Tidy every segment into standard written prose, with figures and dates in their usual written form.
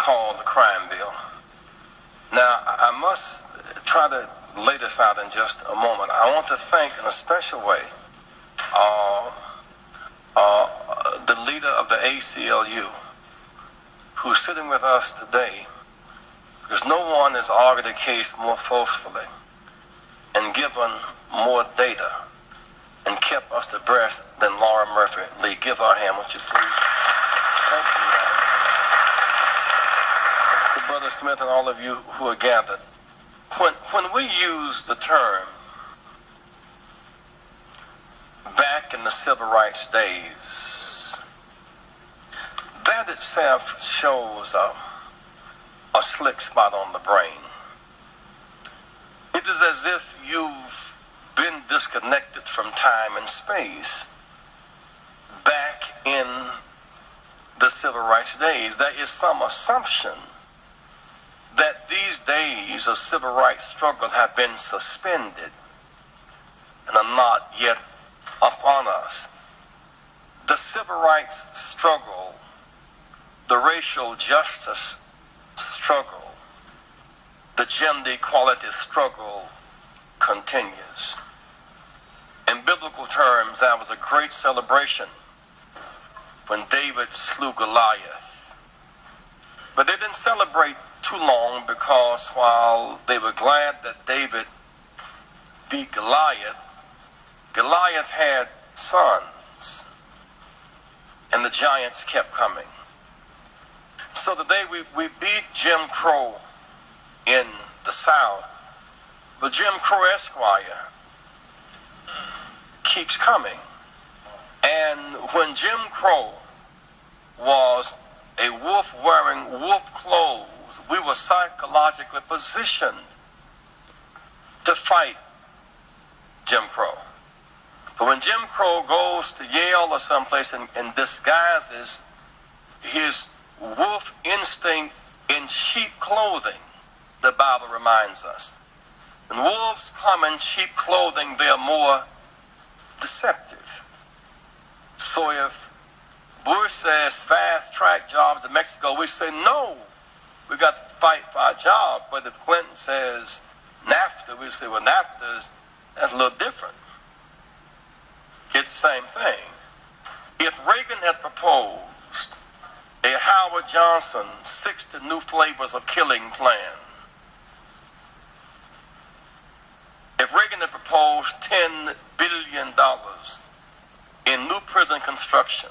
called the crime bill. Now, I must try to lay this out in just a moment. I want to thank in a special way the leader of the ACLU, who's sitting with us today, because no one has argued the case more forcefully and given more data and kept us abreast than Laura Murphy. Lee, give her a hand, would you please? Thank you. To Brother Smith and all of you who are gathered. When we use the term back in the civil rights days, that itself shows a slick spot on the brain. It is as if you've been disconnected from time and space back in the civil rights days. There is some assumption that these days of civil rights struggle have been suspended and are not yet upon us. The civil rights struggle, the racial justice struggle, the gender equality struggle continues. In biblical terms, that was a great celebration when David slew Goliath. But they didn't celebrate too long, because while they were glad that David beat Goliath, Goliath had sons, and the giants kept coming. So today we beat Jim Crow in the South, but Jim Crow Esquire keeps coming. And when Jim Crow was a wolf wearing wolf clothes, we were psychologically positioned to fight Jim Crow. But when Jim Crow goes to Yale or someplace and disguises his wolf instinct in sheep clothing, the Bible reminds us. When wolves come in sheep clothing, they are more deceptive. So if Bush says fast-track jobs in Mexico, we say no, we got to fight for our job. But if Clinton says NAFTA, we say, well, NAFTA that's a little different. It's the same thing. If Reagan had proposed a Howard Johnson 60 new flavors of killing plan, if Reagan had proposed $10 billion in new prison construction,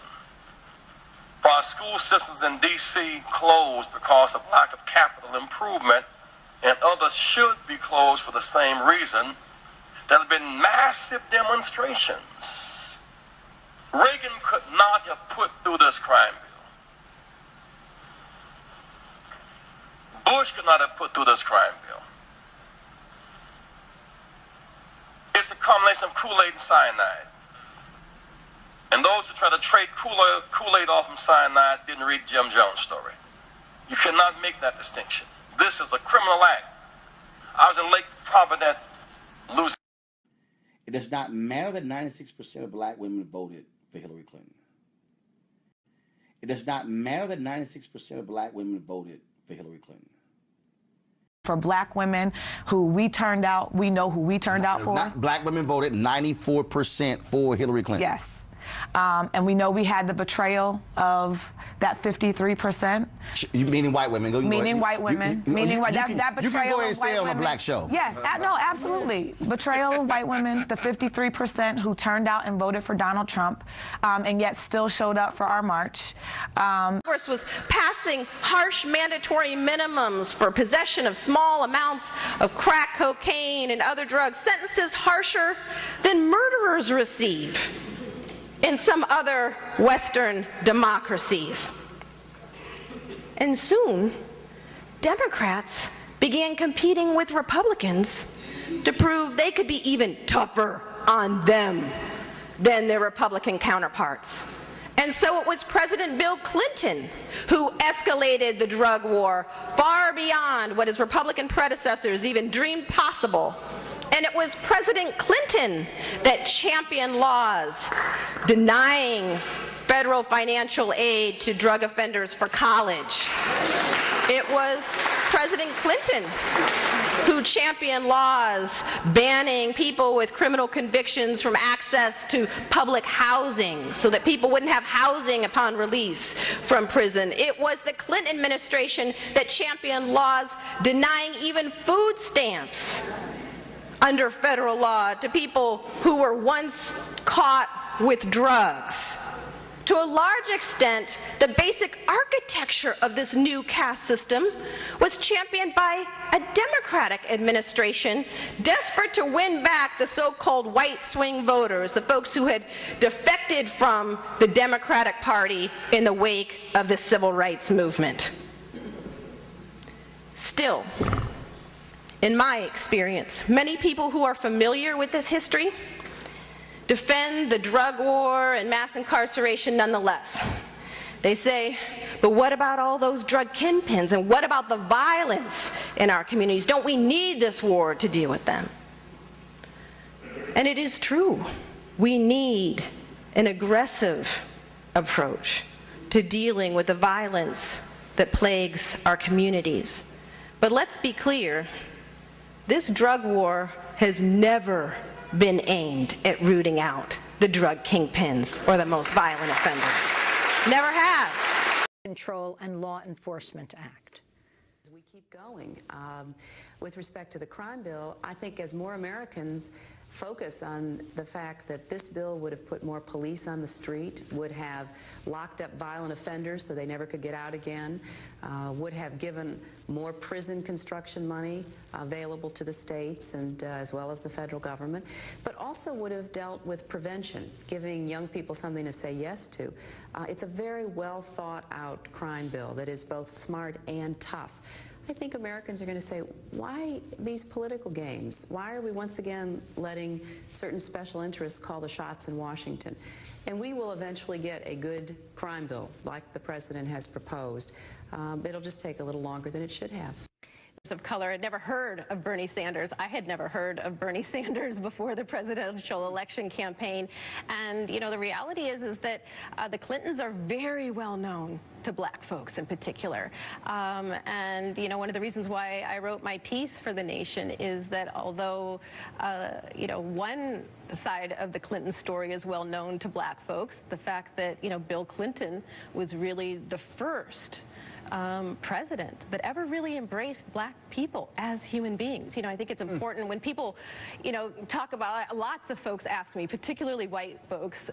while school systems in D.C. closed because of lack of capital improvement, and others should be closed for the same reason, there have been massive demonstrations. Reagan could not have put through this crime bill. Bush could not have put through this crime bill. It's a combination of Kool-Aid and cyanide. And those who try to trade Kool-Aid off from cyanide didn't read Jim Jones' story. You cannot make that distinction. This is a criminal act. I was in Lake Providence, Louisiana. It does not matter that 96% of black women voted for Hillary Clinton. It does not matter that 96% of black women voted for Hillary Clinton. For black women who we turned out, we know who we turned out for. Black women voted 94% for Hillary Clinton. Yes. And we know we had the betrayal of that 53%. You meaning white women? Meaning white women. Meaning white. That betrayal. You can go ahead and of say white it on women. a black show. Yes. No, absolutely. Betrayal of white women. The 53% who turned out and voted for Donald Trump, and yet still showed up for our march. Congress was passing harsh mandatory minimums for possession of small amounts of crack cocaine and other drugs, sentences harsher than murderers receive in some other Western democracies. And soon, Democrats began competing with Republicans to prove they could be even tougher on them than their Republican counterparts. And so it was President Bill Clinton who escalated the drug war far beyond what his Republican predecessors even dreamed possible. And it was President Clinton that championed laws denying federal financial aid to drug offenders for college. It was President Clinton who championed laws banning people with criminal convictions from access to public housing so that people wouldn't have housing upon release from prison. It was the Clinton administration that championed laws denying even food stamps under federal law to people who were once caught with drugs. To a large extent, the basic architecture of this new caste system was championed by a Democratic administration desperate to win back the so-called white swing voters, the folks who had defected from the Democratic Party in the wake of the civil rights movement. Still, in my experience, many people who are familiar with this history defend the drug war and mass incarceration nonetheless. They say, but what about all those drug kingpins, and what about the violence in our communities? Don't we need this war to deal with them? And it is true. We need an aggressive approach to dealing with the violence that plagues our communities. But let's be clear, this drug war has never been aimed at rooting out the drug kingpins or the most violent offenders. Never has. Control and Law Enforcement Act. We keep going. With respect to the crime bill, I think as more Americans focus on the fact that this bill would have put more police on the street, would have locked up violent offenders so they never could get out again, would have given more prison construction money available to the states and as well as the federal government, but also would have dealt with prevention, giving young people something to say yes to. It's a very well thought out crime bill that is both smart and tough. I think Americans are going to say, why these political games? Why are we once again letting certain special interests call the shots in Washington? And we will eventually get a good crime bill like the president has proposed. It'll just take a little longer than it should have. Of color had never heard of Bernie Sanders. I had never heard of Bernie Sanders before the presidential election campaign. And, you know, the reality is that the Clintons are very well known to black folks in particular. And, you know, one of the reasons why I wrote my piece for The Nation is that although, you know, one side of the Clinton story is well known to black folks, the fact that, you know, Bill Clinton was really the first president that ever really embraced black people as human beings. You know, I think it's important when people, you know, talk about, lots of folks ask me, particularly white folks,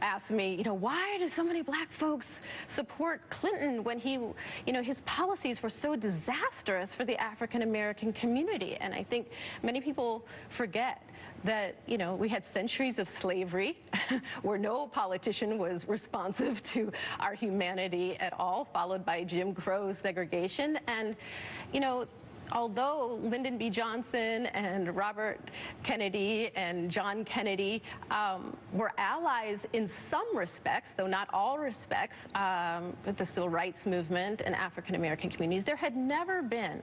ask me, you know, why do so many black folks support Clinton when he, you know, his policies were so disastrous for the African American community? And I think many people forget that, you know, we had centuries of slavery where no politician was responsive to our humanity at all, followed by Jim Crow segregation. And, you know, although Lyndon B. Johnson and Robert Kennedy and John Kennedy were allies in some respects, though not all respects, with the civil rights movement and African American communities, there had never been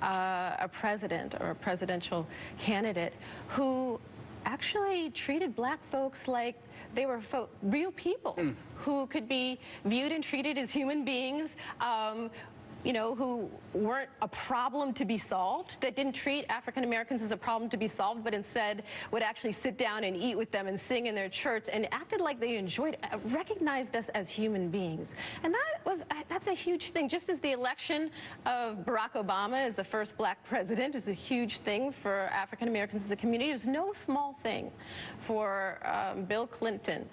a president or a presidential candidate who actually treated black folks like they were real people who could be viewed and treated as human beings, you know, who weren't a problem to be solved, that didn't treat African Americans as a problem to be solved, but instead would actually sit down and eat with them and sing in their church and acted like they enjoyed, recognized us as human beings. And that's a huge thing. Just as the election of Barack Obama as the first black president was a huge thing for African Americans as a community, it was no small thing for Bill Clinton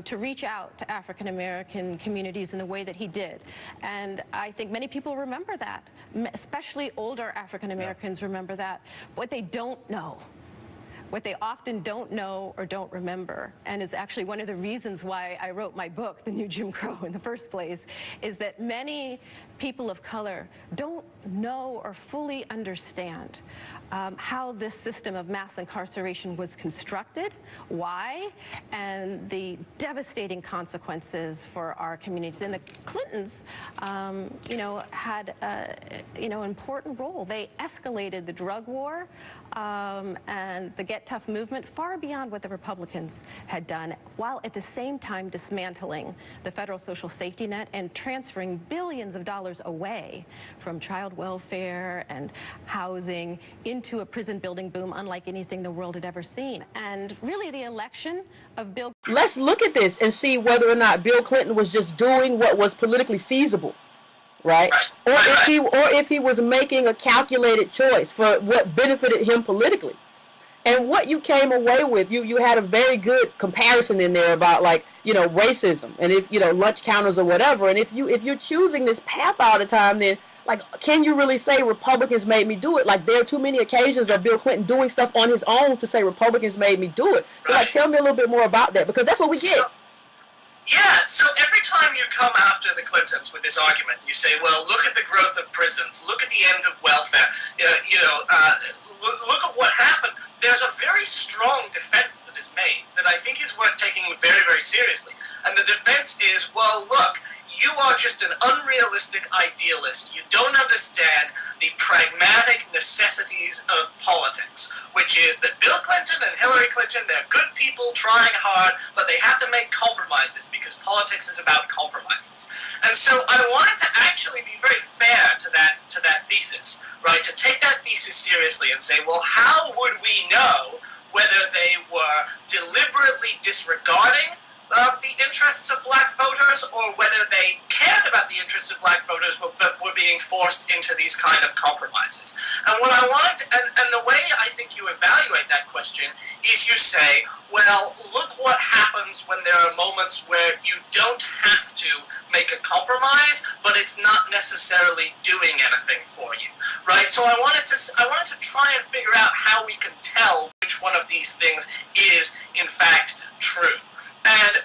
to reach out to African American communities in the way that he did. And I think many people remember that, especially older African Americans remember that. What they don't know, what they often don't know or don't remember, and is actually one of the reasons why I wrote my book, The New Jim Crow, in the first place, is that many people of color don't know or fully understand how this system of mass incarceration was constructed, why, and the devastating consequences for our communities. And the Clintons, you know, had you know, an important role. They escalated the drug war and the Get Tough movement far beyond what the Republicans had done, while at the same time dismantling the federal social safety net and transferring billions of dollars away from child welfare and housing into a prison building boom unlike anything the world had ever seen. And really the election of Bill... Let's look at this and see whether or not Bill Clinton was just doing what was politically feasible. Right? Or if he was making a calculated choice for what benefited him politically. And what you came away with, you had a very good comparison in there about, like, you know, racism and if, you know, lunch counters or whatever. And if you're choosing this path all the time, then, like, can you really say Republicans made me do it? Like, there are too many occasions of Bill Clinton doing stuff on his own to say Republicans made me do it. So, like, tell me a little bit more about that, because that's what we get. Yeah, so every time you come after the Clintons with this argument, you say, well, look at the growth of prisons, look at the end of welfare, look at what happened. There's a very strong defense that is made that I think is worth taking very, very seriously. And the defense is, well, look, you are just an unrealistic idealist. You don't understand the pragmatic necessities of politics, which is that Bill Clinton and Hillary Clinton, they're good people trying hard, but they have to make compromises because politics is about compromises. And so I wanted to actually be very fair to that thesis, right? To take that thesis seriously and say, well, how would we know whether they were deliberately disregarding the interests of black voters, or whether they cared about the interests of black voters but were being forced into these kind of compromises? And what I want, and the way I think you evaluate that question is you say, well, look what happens when there are moments where you don't have to make a compromise, but it's not necessarily doing anything for you, right? So I wanted to try and figure out how we can tell which one of these things is, in fact, true. And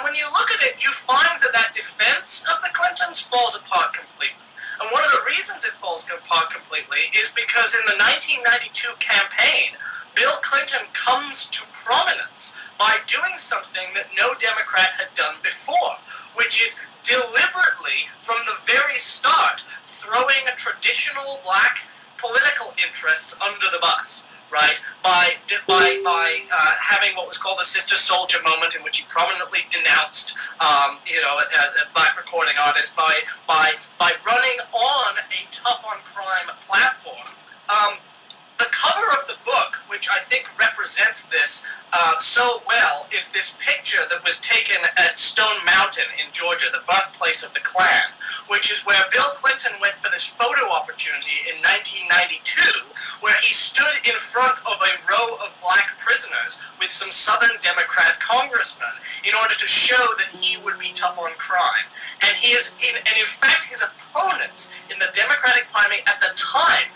when you look at it, you find that defense of the Clintons falls apart completely. And one of the reasons it falls apart completely is because in the 1992 campaign, Bill Clinton comes to prominence by doing something that no Democrat had done before, which is deliberately, from the very start, throwing traditional black political interests under the bus. Right, by having what was called the Sister Soldier moment, in which he prominently denounced, a black recording artist by running on a tough on crime platform. The cover of the book, which I think represents this so well, is this picture that was taken at Stone Mountain in Georgia, the birthplace of the Klan, which is where Bill Clinton went for this photo opportunity in 1992, where he stood in front of a row of black prisoners with some Southern Democrat congressmen in order to show that he would be tough on crime. And in fact, his opponents in the Democratic primary at the time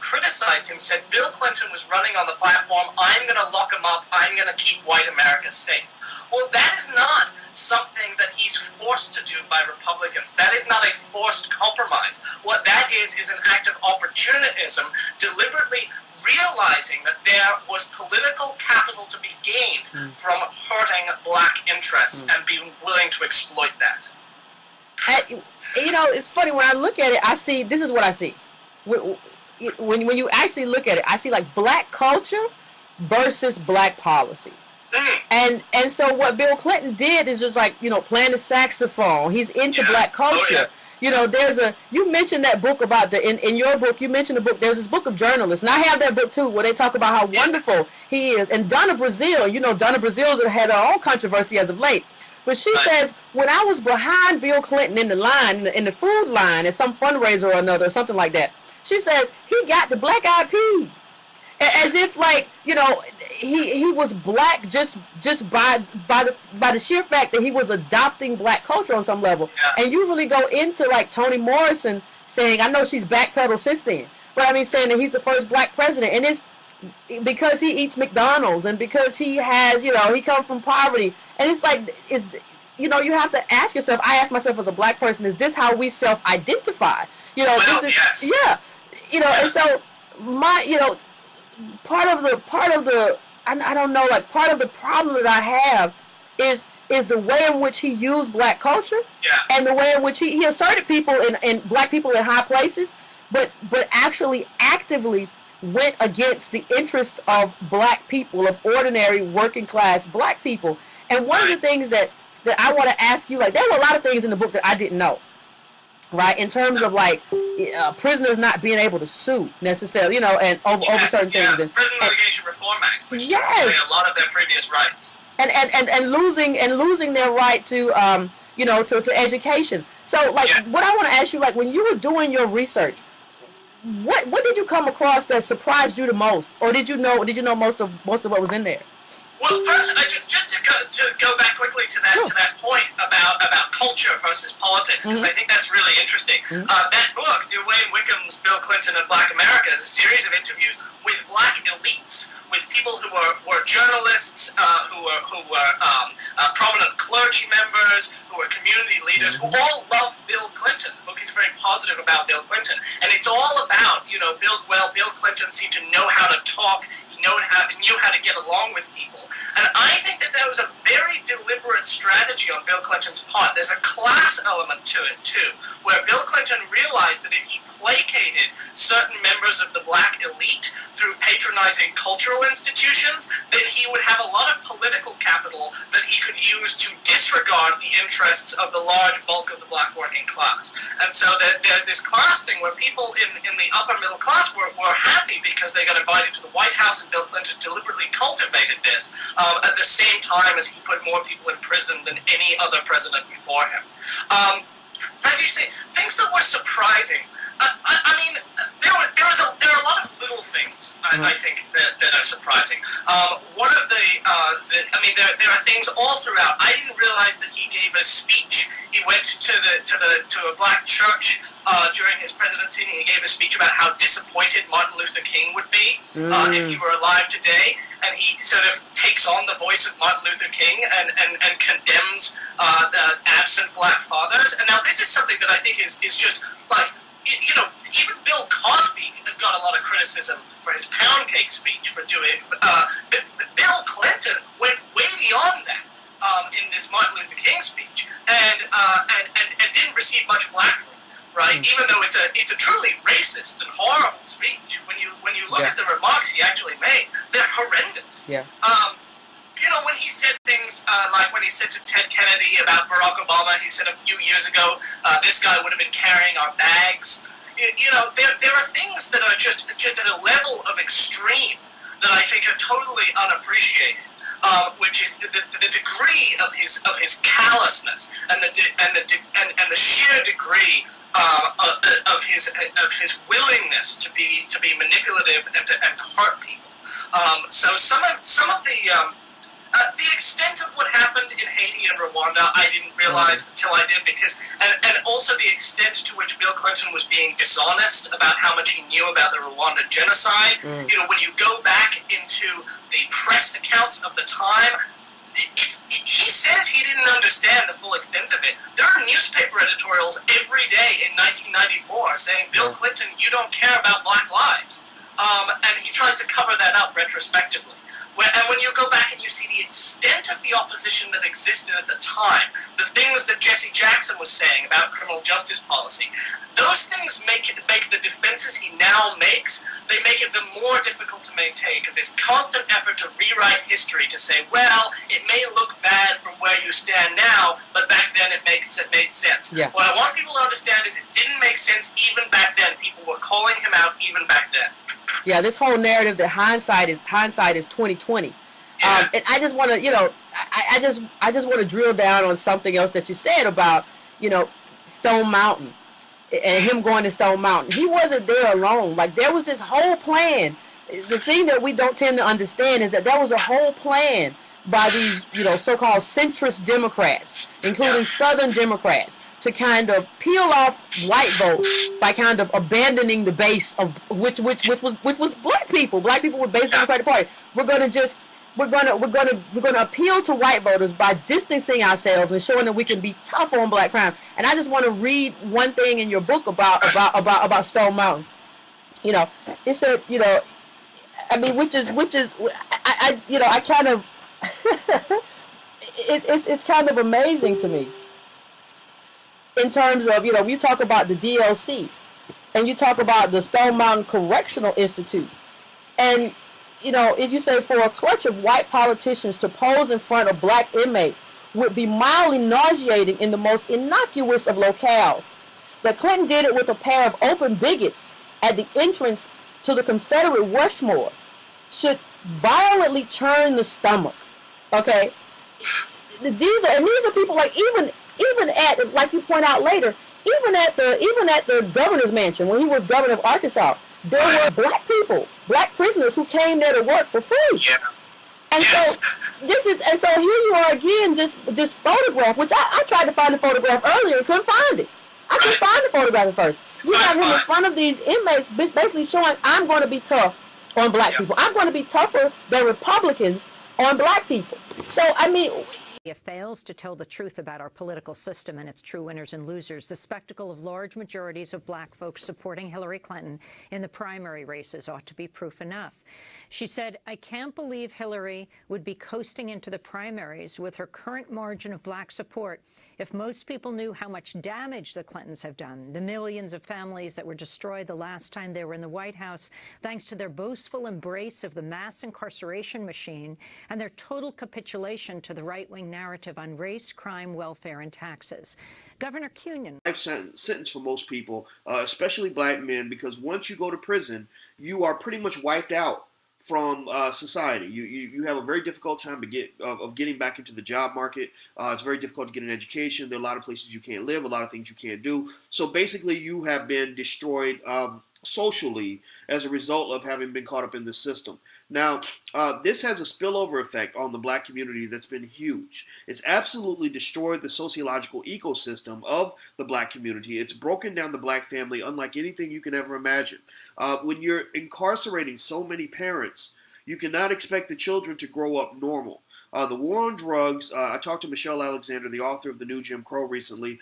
criticized him, said Bill Clinton was running on the platform, I'm going to lock him up, I'm going to keep white America safe. Well, that is not something that he's forced to do by Republicans. That is not a forced compromise. What that is an act of opportunism, deliberately realizing that there was political capital to be gained from hurting black interests and being willing to exploit that. It's funny, when I look at it, I see, this is what I see. When you actually look at it, I see like black culture versus black policy. And so what Bill Clinton did is just like, playing the saxophone. He's into black culture. You mentioned that book about in your book, you mentioned the book, there's this book of journalists, and I have that book too, where they talk about how wonderful he is. And Donna Brazile, Donna Brazile had her own controversy as of late. But she says, when I was behind Bill Clinton in the line, in the food line at some fundraiser or another, or something like that, she says, he got the black-eyed peas. As if, like, he was black just by the sheer fact that he was adopting black culture on some level. Yeah. And you really go into, like, Toni Morrison saying, I know she's backpedaled since then, but I mean saying that he's the first black president. And it's because he eats McDonald's and because he has, he comes from poverty. And it's like, you have to ask yourself, I ask myself as a black person, is this how we self-identify? Yes. Yeah. And so part of the problem that I have is the way in which he used black culture, and the way in which he asserted people and black people in high places, but actually actively went against the interest of black people, of ordinary working class black people. And one of the things that I want to ask you, like, there were a lot of things in the book that I didn't know, right? In terms of like prisoners not being able to sue necessarily, you know, and over certain things. And Prison Litigation Reform Act, which took yes, away a lot of their previous rights. And losing their right to you know, to education. So like what I want to ask you, like when you were doing your research, what did you come across that surprised you the most, or did you know most of what was in there? Well, first, just to go back quickly to that point about culture versus politics, because I think that's really interesting. That book, Dwayne Wickham's Bill Clinton and Black America, is a series of interviews with black elites, with people who were journalists, who were prominent clergy members, who were community leaders, who all love Bill Clinton. The book is very positive about Bill Clinton, and it's all about, you know, Bill Clinton seemed to know how to talk. He knew how to get along with people. And I think that there was a very deliberate strategy on Bill Clinton's part. There's a class element to it, too, where Bill Clinton realized that if he placated certain members of the black elite through patronizing cultural institutions, then he would have a lot of political capital that he could use to disregard the interests of the large bulk of the black working class. And so there's this class thing where people in the upper middle class were happy because they got invited to the White House, and Bill Clinton deliberately cultivated this at the same time as he put more people in prison than any other president before him. As you say, things that were surprising. I mean, there are a lot of little things I think that are surprising. One of there are things all throughout. I didn't realize that he gave a speech. He went to a black church during his presidency, and he gave a speech about how disappointed Martin Luther King would be if he were alive today. And he sort of takes on the voice of Martin Luther King and condemns absent black fathers. And now this is something that I think is just like, you know, even Bill Cosby got a lot of criticism for his pound cake speech for doing. Bill Clinton went way beyond that in this Martin Luther King speech, and didn't receive much flack for it. Right, even though it's a truly racist and horrible speech, when you look at the remarks he actually made, they're horrendous. Yeah. You know, when he said things like when he said to Ted Kennedy about Barack Obama, he said a few years ago, this guy would have been carrying our bags. You know, there are things that are just at a level of extreme that I think are totally unappreciated. Which is the degree of his callousness and the sheer degree of his willingness to be manipulative and to hurt people. So some of the extent of what happened in Haiti and Rwanda, I didn't realize until I did, and also the extent to which Bill Clinton was being dishonest about how much he knew about the Rwanda genocide. You know, when you go back into the press accounts of the time, he says he didn't understand the full extent of it. There are newspaper editorials every day in 1994 saying, Bill Clinton, you don't care about black lives. And he tries to cover that up retrospectively. And when you go back and you see the extent of the opposition that existed at the time, the things that Jesse Jackson was saying about criminal justice policy, those things make the defenses he now makes, they make it the more difficult to maintain, because this constant effort to rewrite history to say, well, it may look bad from where you stand now, but back then it made sense. Yeah. What I want people to understand is it didn't make sense even back then. People were calling him out even back then. Yeah, this whole narrative that hindsight is 2020. Yeah. And I just want to, you know, I just want to drill down on something else that you said about, you know, Stone Mountain and him going to Stone Mountain. He wasn't there alone. Like, there was this whole plan. The thing that we don't tend to understand is that there was a whole plan by these, you know, so-called centrist Democrats, including Southern Democrats, to kind of peel off white votes by kind of abandoning the base of which was black people. Black people were based on the Democratic Party. We're gonna appeal to white voters by distancing ourselves and showing that we can be tough on black crime. And I just want to read one thing in your book about Stone Mountain. You know, it said, you know, I mean, which is I kind of it's kind of amazing to me. In terms of, you talk about the DLC, and you talk about the Stone Mountain Correctional Institute, And, you know, if you say for a clutch of white politicians to pose in front of black inmates would be mildly nauseating in the most innocuous of locales. That Clinton did it with a pair of open bigots at the entrance to the Confederate Rushmore should violently churn the stomach. Okay? These are people like even at, like you point out later, even at the governor's mansion when he was governor of Arkansas, there were black people, black prisoners who came there to work for free. Yeah. And so here you are again, just this photograph, which I tried to find the photograph earlier and couldn't find it. I couldn't find the photograph at first. You have him in front of these inmates basically showing, I'm going to be tough on black people. I'm going to be tougher than Republicans on black people. So, I mean, fails to tell the truth about our political system and its true winners and losers. The spectacle of large majorities of black folks supporting Hillary Clinton in the primary races ought to be proof enough. She said, I can't believe Hillary would be coasting into the primaries with her current margin of black support if most people knew how much damage the Clintons have done, the millions of families that were destroyed the last time they were in the White House, thanks to their boastful embrace of the mass incarceration machine and their total capitulation to the right-wing narrative on race, crime, welfare, and taxes. Governor Cunyon. Life sentence for most people, especially black men, because once you go to prison, you are pretty much wiped out from society. You have a very difficult time of getting back into the job market. It's very difficult to get an education. There are a lot of places you can't live, a lot of things you can't do. So basically you have been destroyed socially as a result of having been caught up in this system. Now, this has a spillover effect on the black community that's been huge. It's absolutely destroyed the sociological ecosystem of the black community. It's broken down the black family unlike anything you can ever imagine. When you're incarcerating so many parents, you cannot expect the children to grow up normal. The war on drugs, I talked to Michelle Alexander, the author of The New Jim Crow recently.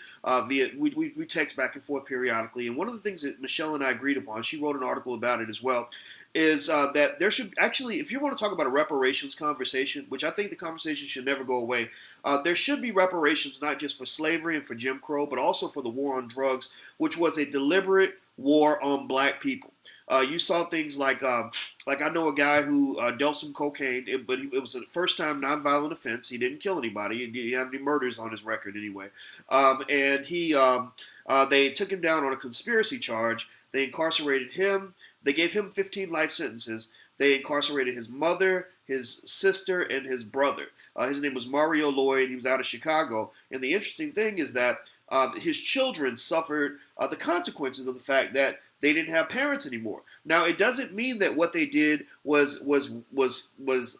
We text back and forth periodically, and one of the things that Michelle and I agreed upon, she wrote an article about it as well, is that there should actually, if you want to talk about a reparations conversation, which I think the conversation should never go away, there should be reparations not just for slavery and for Jim Crow, but also for the war on drugs, which was a deliberate war on black people. You saw things like I know a guy who dealt some cocaine, but it was a first-time nonviolent offense. He didn't kill anybody. He didn't have any murders on his record anyway. And they took him down on a conspiracy charge. They incarcerated him. They gave him 15 life sentences. They incarcerated his mother, his sister, and his brother. His name was Mario Lloyd. He was out of Chicago. And the interesting thing is that his children suffered the consequences of the fact that they didn't have parents anymore. Now, it doesn't mean that what they did was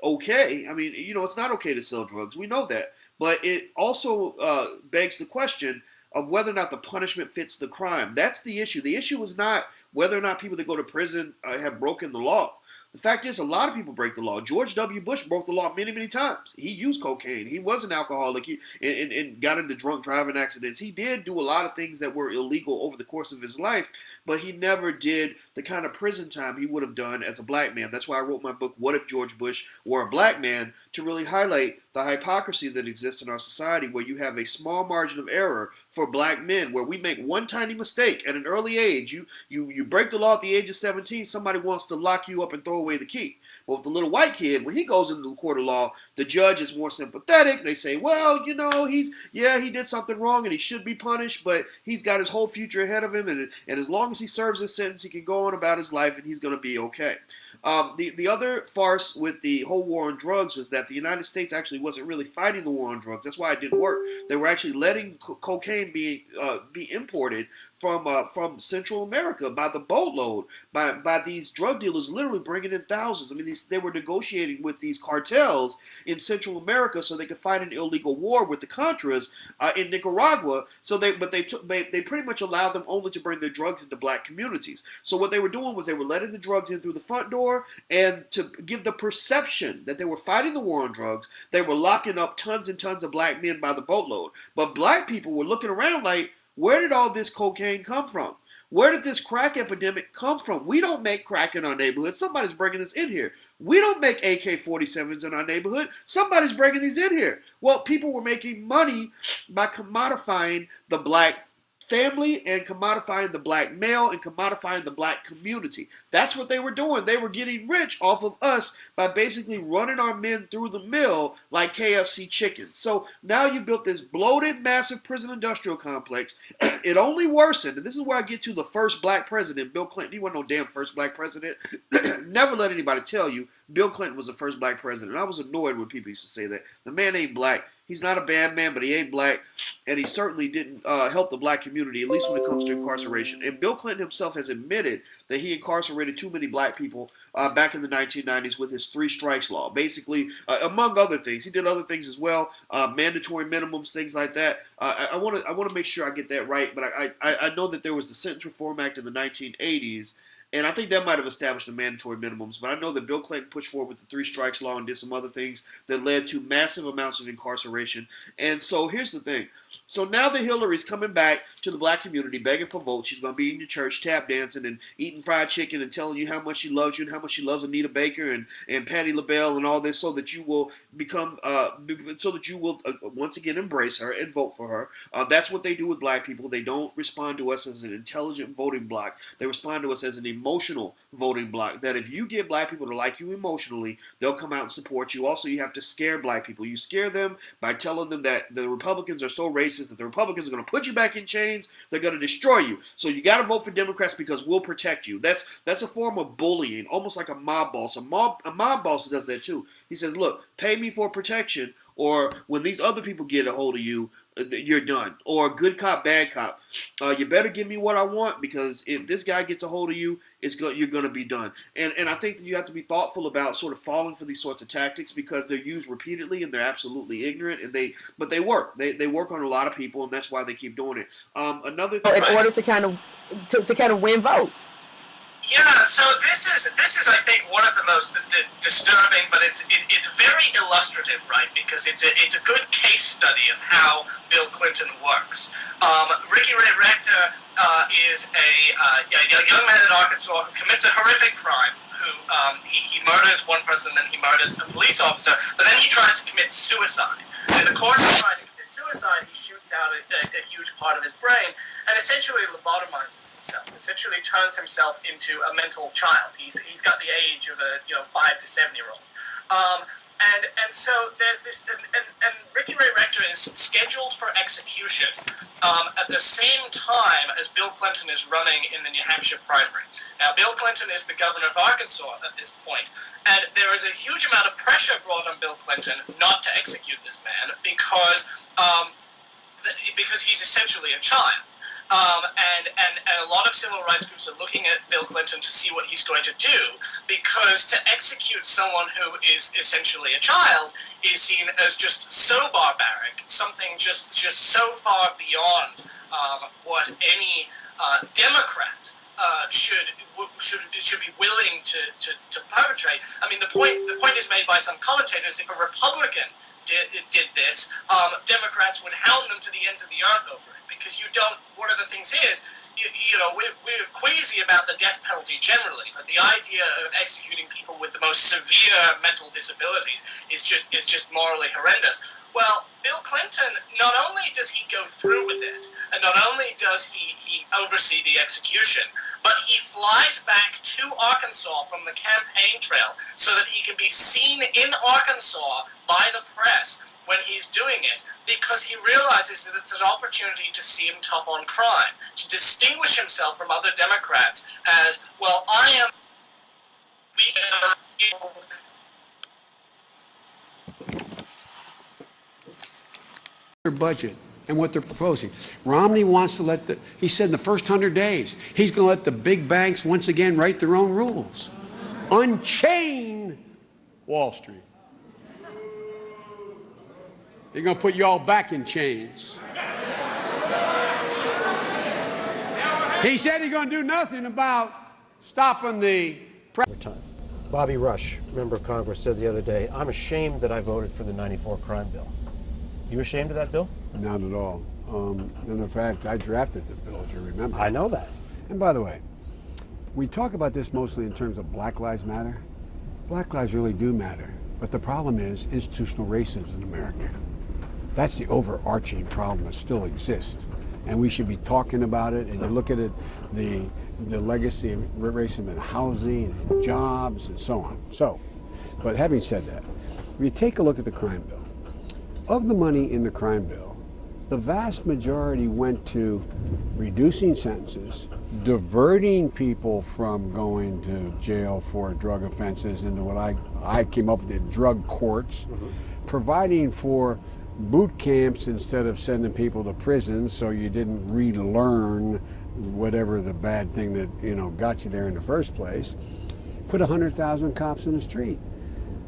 okay. I mean, you know, it's not okay to sell drugs. We know that. But it also begs the question of whether or not the punishment fits the crime. That's the issue. The issue is not whether or not people that go to prison have broken the law. The fact is, a lot of people break the law. George W. Bush broke the law many, many times. He used cocaine. He was an alcoholic and got into drunk driving accidents. He did do a lot of things that were illegal over the course of his life, but he never did the kind of prison time he would have done as a black man. That's why I wrote my book, What If George Bush Were a Black Man?, to really highlight the hypocrisy that exists in our society, where you have a small margin of error for black men, where we make one tiny mistake at an early age. You break the law at the age of 17, somebody wants to lock you up and throw away the key. But with the little white kid, when he goes into the court of law, the judge is more sympathetic. They say, well, you know, he did something wrong and he should be punished, but he's got his whole future ahead of him, and as long as he serves his sentence, he can go on about his life and he's going to be okay. The other farce with the whole war on drugs was that the United States actually wasn't really fighting the war on drugs. That's why it didn't work. They were actually letting cocaine be imported from Central America by the boatload, by these drug dealers literally bringing in thousands. I mean, they were negotiating with these cartels in Central America so they could fight an illegal war with the Contras in Nicaragua. So they pretty much allowed them only to bring their drugs into black communities. So what they were doing was they were letting the drugs in through the front door, and to give the perception that they were fighting the war on drugs, they were locking up tons and tons of black men by the boatload. But black people were looking around like, where did all this cocaine come from? Where did this crack epidemic come from? We don't make crack in our neighborhood. Somebody's bringing this in here. We don't make AK-47s in our neighborhood. Somebody's bringing these in here. Well, people were making money by commodifying the black family and commodifying the black male and commodifying the black community. That's what they were doing. They were getting rich off of us by basically running our men through the mill like KFC chicken. So now you built this bloated, massive prison industrial complex. It only worsened, and this is where I get to the first black president, Bill Clinton. He wasn't no damn first black president. Never let anybody tell you Bill Clinton was the first black president. I was annoyed when people used to say that. The man ain't black. He's not a bad man, but he ain't black, and he certainly didn't help the black community, at least when it comes to incarceration. And Bill Clinton himself has admitted that he incarcerated too many black people back in the 1990s with his 3 strikes law. Basically, among other things, he did other things as well, mandatory minimums, things like that. I want to make sure I get that right, but I know that there was the Sentence Reform Act in the 1980s. And I think that might have established the mandatory minimums. But I know that Bill Clinton pushed forward with the 3 strikes law and did some other things that led to massive amounts of incarceration. And so here's the thing. So now that Hillary's coming back to the black community, begging for votes, she's going to be in your church tap dancing and eating fried chicken and telling you how much she loves you and how much she loves Anita Baker and Patti LaBelle and all this, so that you will become, once again embrace her and vote for her. That's what they do with black people. They don't respond to us as an intelligent voting bloc. They respond to us as an emotional voting bloc. That if you get black people to like you emotionally, they'll come out and support you. Also, you have to scare black people. You scare them by telling them that the Republicans are so racist that the Republicans are going to put you back in chains. They're going to destroy you. So you got to vote for Democrats because we'll protect you. That's a form of bullying, almost like a mob boss. A mob boss does that too. He says, look, pay me for protection, or when these other people get a hold of you, you're done. Or good cop, bad cop. You better give me what I want, because if this guy gets a hold of you, you're going to be done. And I think that you have to be thoughtful about sort of falling for these sorts of tactics, because they're used repeatedly and they're absolutely ignorant. But they work. They work on a lot of people, and that's why they keep doing it. Another thing, in order to kind of win votes. Yeah, so this is I think one of the most disturbing, but it's very illustrative, right? Because it's a good case study of how Bill Clinton works. Ricky Ray Rector is a young man in Arkansas who commits a horrific crime. He murders one person, then he murders a police officer, but then he tries to commit suicide. And in the course of trying to commit suicide, he shoots out a huge part of his brain and essentially lobotomizes himself. Essentially turns himself into a mental child. He's got the age of a 5 to 7 year old. And so there's this, and Ricky Ray Rector is scheduled for execution at the same time as Bill Clinton is running in the New Hampshire primary. Now, Bill Clinton is the governor of Arkansas at this point, and there is a huge amount of pressure brought on Bill Clinton not to execute this man because he's essentially a child. And a lot of civil rights groups are looking at Bill Clinton to see what he's going to do, because to execute someone who is essentially a child is seen as just so barbaric, something just so far beyond what any Democrat should be willing to perpetrate. I mean, the point is made by some commentators. If a Republican did this, Democrats would hound them to the ends of the earth over it, because you don't. One of the things is, we're queasy about the death penalty generally, but the idea of executing people with the most severe mental disabilities is just morally horrendous. Well, Bill Clinton, not only does he go through with it, and not only does he oversee the execution, but he flies back to Arkansas from the campaign trail so that he can be seen in Arkansas by the press when he's doing it, because he realizes that it's an opportunity to see him tough on crime, to distinguish himself from other Democrats as, well, I am... budget and what they're proposing. Romney wants to he said in the first 100 days, he's going to let the big banks once again write their own rules. Unchain Wall Street. They're going to put you all back in chains. He said he's going to do nothing about stopping the... Bobby Rush, member of Congress, said the other day, I'm ashamed that I voted for the 94 crime bill. You ashamed of that bill? Not at all. And in fact, I drafted the bill, as you remember. I know that. And by the way, we talk about this mostly in terms of Black Lives Matter. Black lives really do matter. But the problem is institutional racism in America. That's the overarching problem that still exists. and we should be talking about it. And you look at it, the legacy of racism in housing and jobs and so on. So, but having said that, if you take a look at the crime bill, of the money in the crime bill, the vast majority went to reducing sentences, diverting people from going to jail for drug offenses into what I came up with, the drug courts, providing for boot camps instead of sending people to prison so you didn't relearn whatever the bad thing that, you know, got you there in the first place. Put 100,000 cops in the street.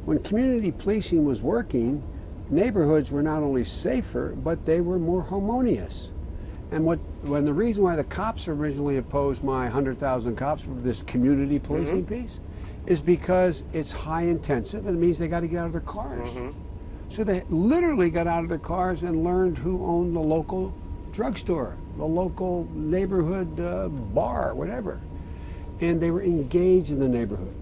When community policing was working, neighborhoods were not only safer, but they were more harmonious. And when the reason why the cops originally opposed my 100,000 cops for this community policing piece is because it's high intensive and it means they got to get out of their cars. So they literally got out of their cars and learned who owned the local drugstore, the local neighborhood bar, whatever. And they were engaged in the neighborhood,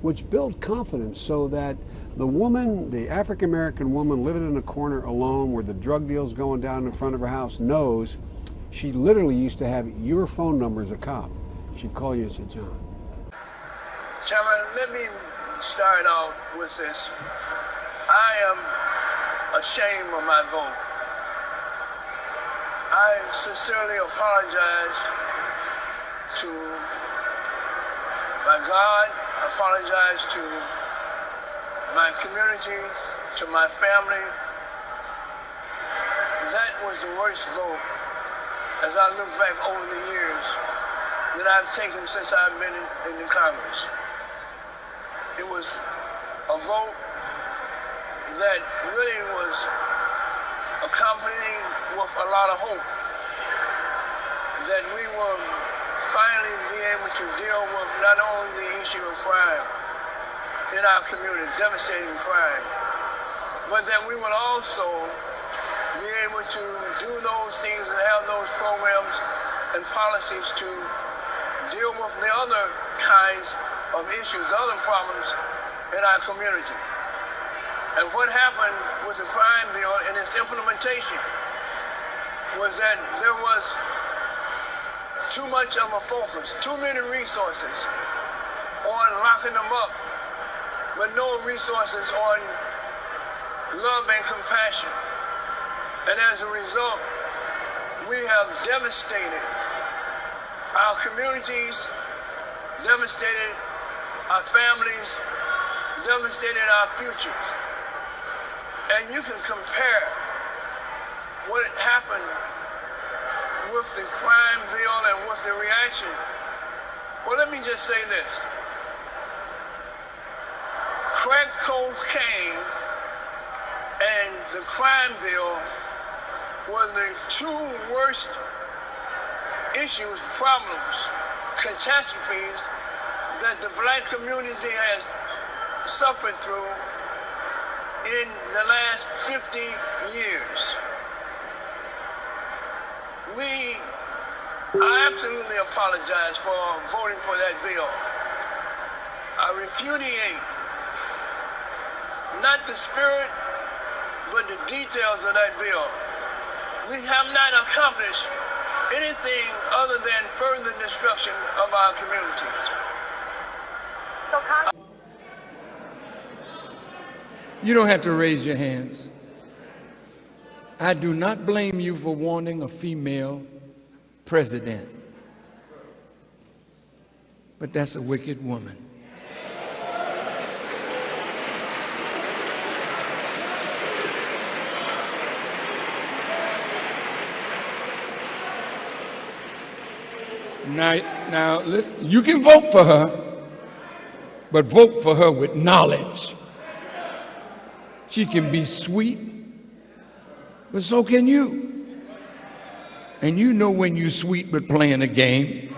which built confidence so that the woman, the African-American woman living in a corner alone where the drug deal's going down in front of her house knows she literally used to have your phone number as a cop. She'd call you and say, John. Chairman, let me start out with this. I am ashamed of my vote. I sincerely apologize to my God, I apologize to my community, to my family. That was the worst vote, as I look back over the years, that I've taken since I've been in the Congress. It was a vote that really was accompanied with a lot of hope that we will finally be able to deal with not only the issue of crime in our community, devastating crime, but that we will also be able to do those things and have those programs and policies to deal with the other kinds of issues, the other problems in our community. And what happened with the crime bill and its implementation was that there was too much of a focus, too many resources on locking them up, but no resources on love and compassion. And as a result, we have devastated our communities, devastated our families, devastated our futures. And you can compare what happened with the crime bill and with the reaction. Well, let me just say this. Crack cocaine and the crime bill were the two worst issues, problems, catastrophes that the black community has suffered through in the last 50 years. I absolutely apologize for voting for that bill. I repudiate not the spirit, but the details of that bill. We have not accomplished anything other than further destruction of our communities. So, you don't have to raise your hands. I do not blame you for wanting a female president. But that's a wicked woman. Now listen, you can vote for her, but vote for her with knowledge. She can be sweet, but so can you. And you know when you're sweet but playing a game.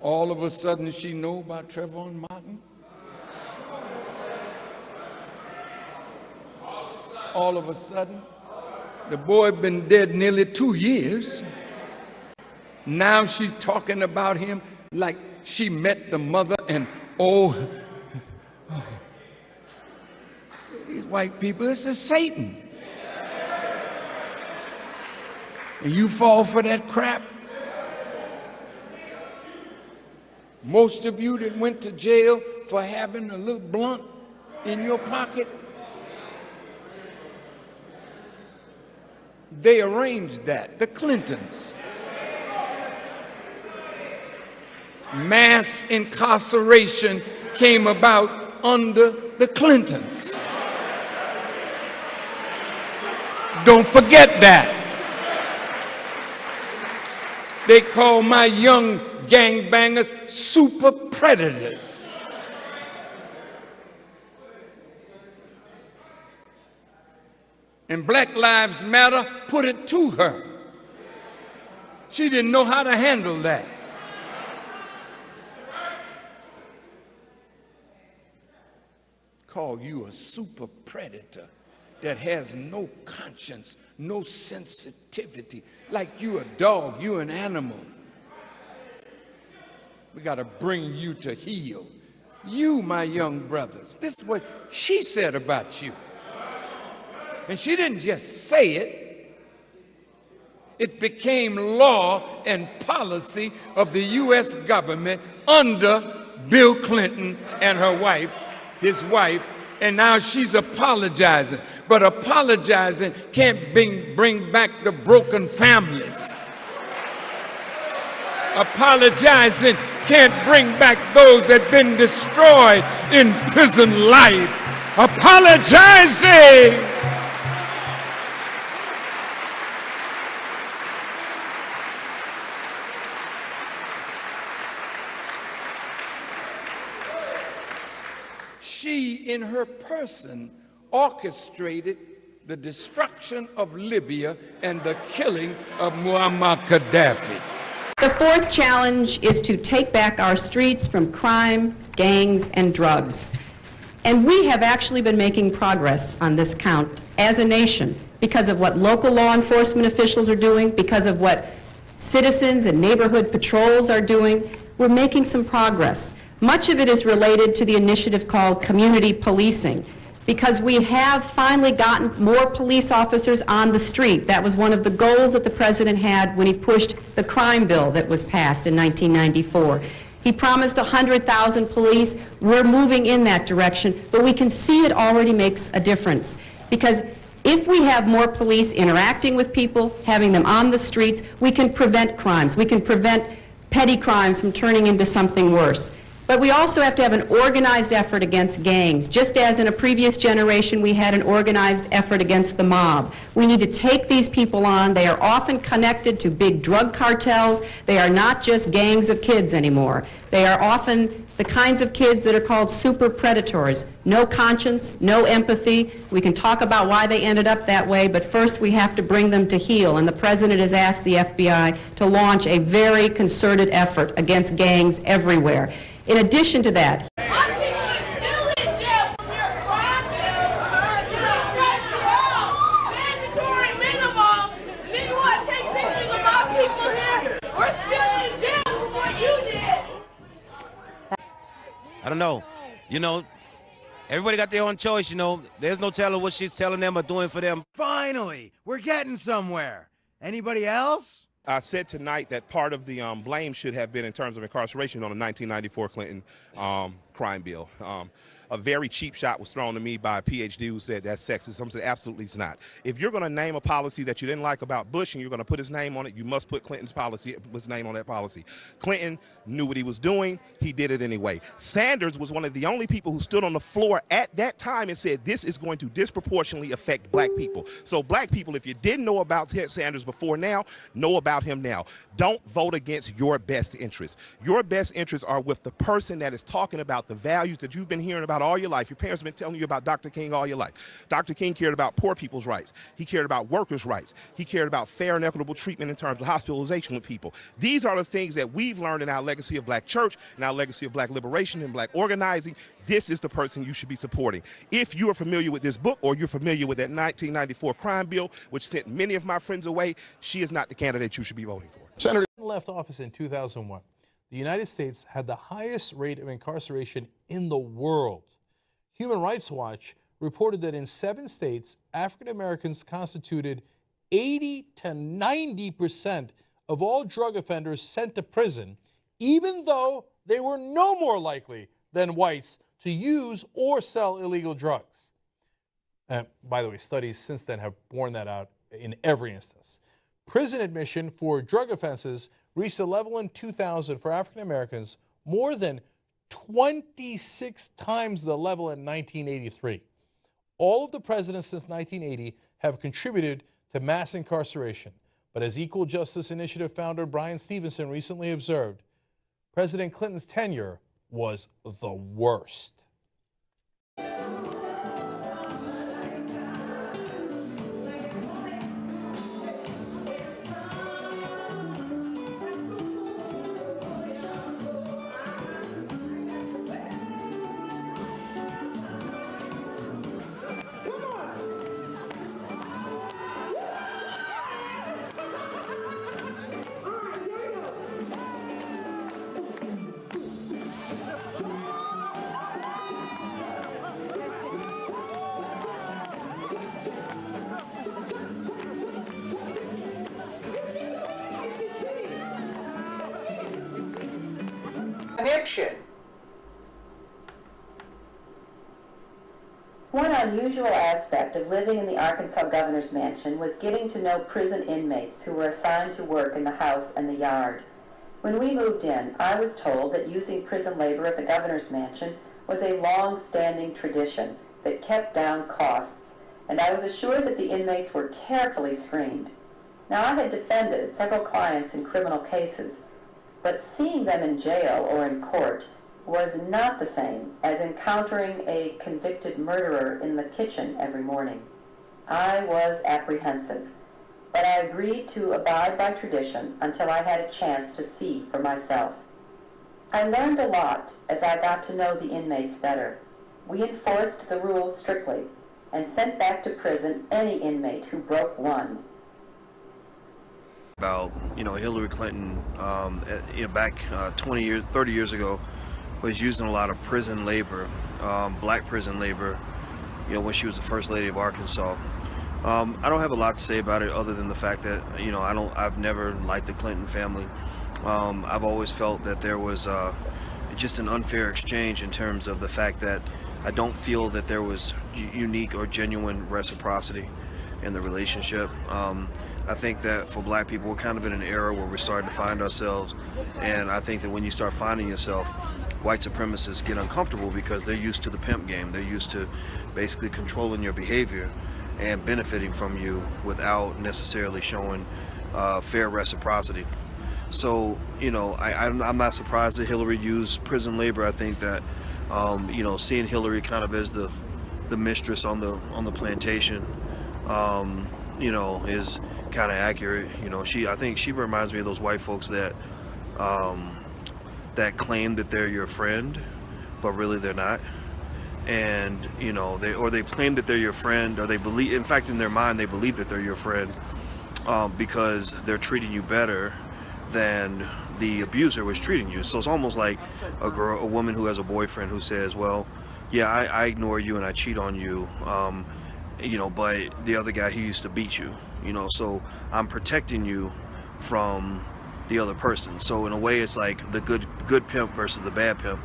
All of a sudden she know about Trayvon Martin. All of a sudden. The boy been dead nearly 2 years. Now she's talking about him like she met the mother and these white people, this is Satan. and you fall for that crap. Most of you that went to jail for having a little blunt in your pocket, they arranged that, the Clintons. Mass incarceration came about under the Clintons. Don't forget that. They call my young gangbangers super predators. And Black Lives Matter put it to her. She didn't know how to handle that. Call you a super predator that has no conscience, no sensitivity, like you a dog, you an animal. We got to bring you to heel. You, my young brothers, this is what she said about you. And she didn't just say it. It became law and policy of the U.S. government under Bill Clinton and her wife, his wife, and now she's apologizing. But apologizing can't bring back the broken families. Apologizing can't bring back those that have been destroyed in prison life. Apologizing! She, in her person, orchestrated the destruction of Libya and the killing of Muammar Gaddafi. The fourth challenge is to take back our streets from crime, gangs, and drugs. And we have actually been making progress on this count as a nation because of what local law enforcement officials are doing, because of what citizens and neighborhood patrols are doing. We're making some progress. Much of it is related to the initiative called community policing, because we have finally gotten more police officers on the street. That was one of the goals that the president had when he pushed the crime bill that was passed in 1994. He promised 100,000 police. We're moving in that direction, but we can see it already makes a difference, because if we have more police interacting with people, having them on the streets, we can prevent crimes. We can prevent petty crimes from turning into something worse. But we also have to have an organized effort against gangs. Just as in a previous generation we had an organized effort against the mob. We need to take these people on. They are often connected to big drug cartels. They are not just gangs of kids anymore. They are often the kinds of kids that are called super predators. No conscience, no empathy. We can talk about why they ended up that way, but first we have to bring them to heel. And the president has asked the FBI to launch a very concerted effort against gangs everywhere. In addition to that, I don't know. You know, everybody got their own choice, you know. There's no telling what she's telling them or doing for them. Finally, we're getting somewhere. Anybody else? I said tonight that part of the blame should have been in terms of incarceration on the 1994 Clinton crime bill. A very cheap shot was thrown to me by a PhD who said that's sexist. I said absolutely it's not. If you're going to name a policy that you didn't like about Bush and you're going to put his name on it, you must put Clinton's policy, his name on that policy. Clinton knew what he was doing. He did it anyway. Sanders was one of the only people who stood on the floor at that time and said this is going to disproportionately affect black people. So black people, if you didn't know about Sanders before now, know about him now. Don't vote against your best interests. Your best interests are with the person that is talking about the values that you've been hearing about all your life. Your parents have been telling you about Dr. King all your life. Dr. King cared about poor people's rights. He cared about workers' rights. He cared about fair and equitable treatment in terms of hospitalization with people. These are the things that we've learned in our legacy of black church and our legacy of black liberation and black organizing. This is the person you should be supporting. If you are familiar with this book or you're familiar with that 1994 crime bill, which sent many of my friends away, she is not the candidate you should be voting for. Senator left office in 2001. The United States had the highest rate of incarceration in the world. Human Rights Watch reported that in 7 states, African Americans constituted 80 to 90% of all drug offenders sent to prison, even though they were no more likely than whites to use or sell illegal drugs. By the way, studies since then have borne that out in every instance. Prison admission for drug offenses reached a level in 2000 for African Americans more than 26 times the level in 1983. All of the presidents since 1980 have contributed to mass incarceration. But as Equal Justice Initiative founder Brian Stevenson recently observed, President Clinton's tenure was the worst. Connection. One unusual aspect of living in the Arkansas governor's mansion was getting to know prison inmates who were assigned to work in the house and the yard. When we moved in, I was told that using prison labor at the governor's mansion was a long-standing tradition that kept down costs, and I was assured that the inmates were carefully screened. Now, I had defended several clients in criminal cases, but seeing them in jail or in court was not the same as encountering a convicted murderer in the kitchen every morning. I was apprehensive, but I agreed to abide by tradition until I had a chance to see for myself. I learned a lot as I got to know the inmates better. We enforced the rules strictly and sent back to prison any inmate who broke one. About Hillary Clinton back 20 years 30 years ago was using a lot of prison labor, black prison labor, when she was the first lady of Arkansas. I don't have a lot to say about it other than the fact that I've never liked the Clinton family. I've always felt that there was just an unfair exchange in terms of the fact that I don't feel that there was unique or genuine reciprocity in the relationship. I think that for black people, we're kind of in an era where we're starting to find ourselves, and I think that when you start finding yourself, white supremacists get uncomfortable because they're used to the pimp game. They're used to basically controlling your behavior and benefiting from you without necessarily showing fair reciprocity. So, I'm not surprised that Hillary used prison labor. I think that, seeing Hillary kind of as the mistress on the plantation, is kind of accurate. I think she reminds me of those white folks that that claim that they're your friend, but really they're not. And they claim that they're your friend, or they believe, in fact, in their mind, they believe that they're your friend because they're treating you better than the abuser was treating you. So it's almost like a woman who has a boyfriend who says, well, yeah, I ignore you and I cheat on you, but the other guy, he used to beat you, so I'm protecting you from the other person. So in a way, it's like the good pimp versus the bad pimp,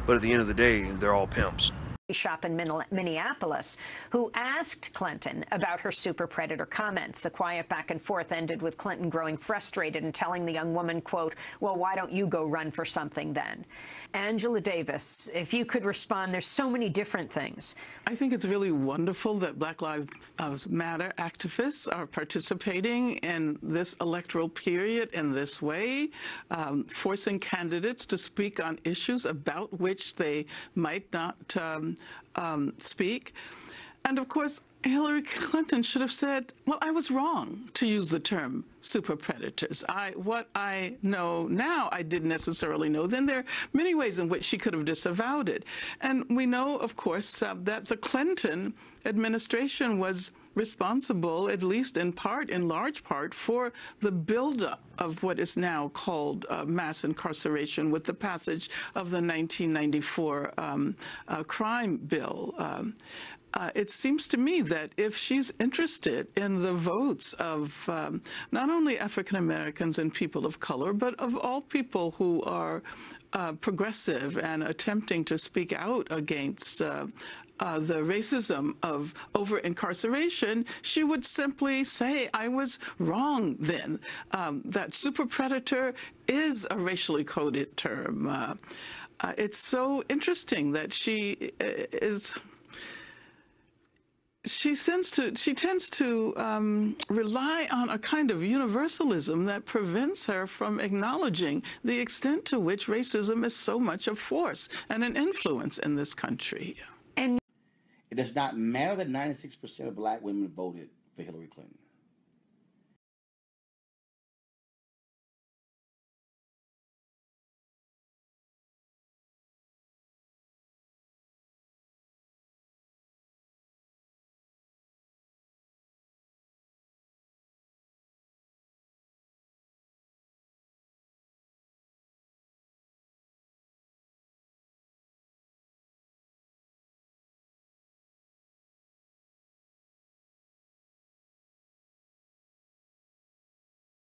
but at the end of the day, they're all pimps. Shop in Minneapolis, who asked Clinton about her super predator comments. The quiet back and forth ended with Clinton growing frustrated and telling the young woman, quote, well, why don't you go run for something then? Angela Davis, if you could respond, there's so many different things. I think it's really wonderful that Black Lives Matter activists are participating in this electoral period in this way, forcing candidates to speak on issues about which they might not speak. And of course, Hillary Clinton should have said, well, I was wrong to use the term super predators. What I know now, I didn't necessarily know then. There are many ways in which she could have disavowed it. And we know, of course, that the Clinton administration was responsible, at least in large part, for the buildup of what is now called mass incarceration with the passage of the 1994 crime bill. it seems to me that if she's interested in the votes of not only African Americans and people of color, but of all people who are progressive and attempting to speak out against the racism of over-incarceration, she would simply say, I was wrong then. That super predator is a racially coded term. It's so interesting that she tends to rely on a kind of universalism that prevents her from acknowledging the extent to which racism is so much a force and an influence in this country. It does not matter that 96% of black women voted for Hillary Clinton.